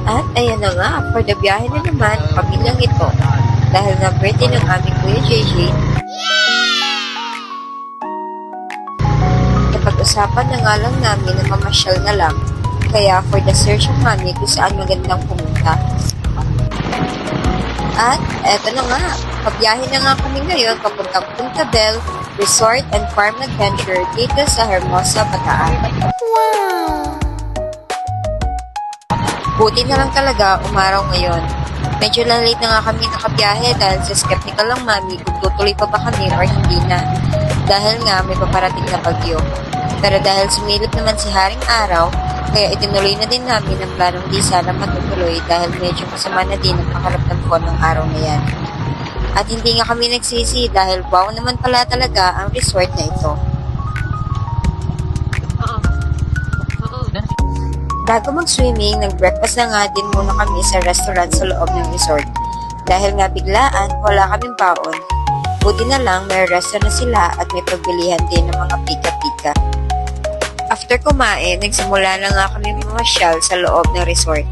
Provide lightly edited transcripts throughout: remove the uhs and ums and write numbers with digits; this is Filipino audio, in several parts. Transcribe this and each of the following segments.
At ayan na nga, for the biyahe na naman, pamilyang ito. Dahil nga birthday ng aming Kuya JJ, napag-usapan na nga lang namin na mamasyal na lang. Kaya for the search of money kung saan magandang pumunta. At eto na nga, pabiyahe na nga kami ngayon papuntang Punta Bell Resort and Farm Adventure dito sa Hermosa, Bataan. Buti na lang talaga umaraw ngayon. Medyo na late na nga kami nakabiyahe dahil sa skeptical lang mami kung tutuloy pa ba kami or hindi na. Dahil nga may paparating na bagyo. Pero dahil sumilip naman si Haring Araw, kaya itinuloy na din namin ang planong di sana matutuloy dahil medyo masama na din ang pakaramdam ko ng araw na yan. At hindi nga kami nagsisi dahil wow naman pala talaga ang resort na ito. Bago mag-swimming, nag-breakfast na nga din muna kami sa restaurant sa loob ng resort. Dahil nga biglaan, wala kaming baon. Buti na lang may restaurant na sila at may pagbilihan din ng mga pika-pika. After kumain, nagsimula na nga kami mamasyal sa loob ng resort.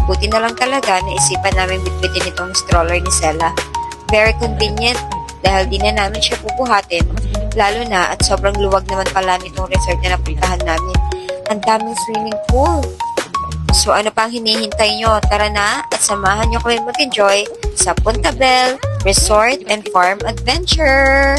Buti na lang talaga na isipan namin bitbitin itong stroller ni Sela. Very convenient dahil di na namin siya pupuhatin, lalo na at sobrang luwag naman pala nitong resort na napuntahan namin. Ang daming swimming pool. So ano pang hinihintay nyo? Tara na at samahan nyo kami mag-enjoy sa Punta Bell Resort and Farm Adventure!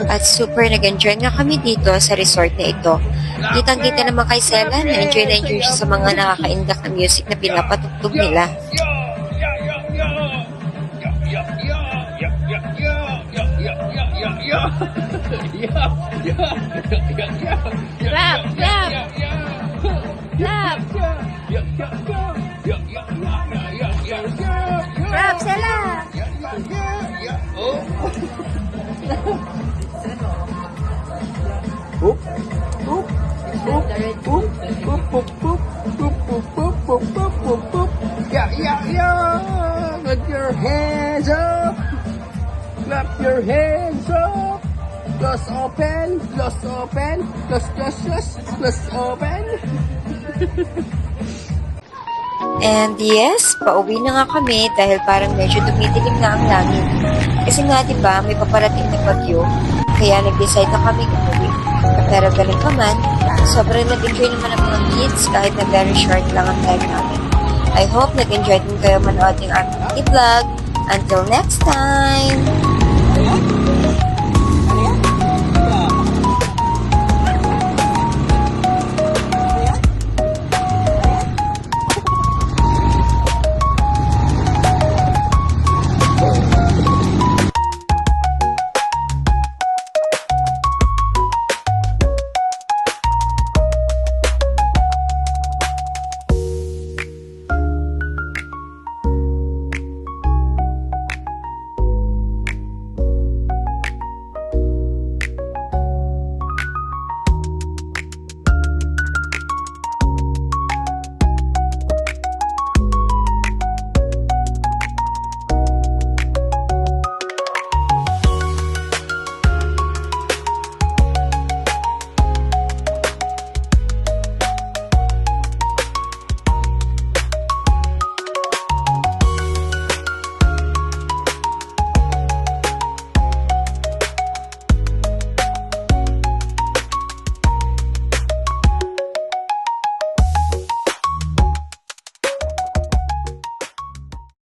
At super nag-enjoy nga kami dito sa resort na ito. Kitang-kita naman kay Sela na enjoy na enjoy siya sa mga nakakaindak na music na pinapatugtog nila. Clap, clap. Clap. Clap, Sela. Yeah. Put your hands up. Clap your hands up. Close open. Close open. And yes, pauwi na nga kami dahil parang medyo dumidilim na ang langit. Kasi nga diba, may paparating na bagyo, kaya nag-decide na kami umuwi. Pero ganun pa man, sobrang nag-enjoy naman ang mga kids kahit na very short lang ang time namin. I hope nag-enjoy din kayo manood ng ating vlog. Until next time!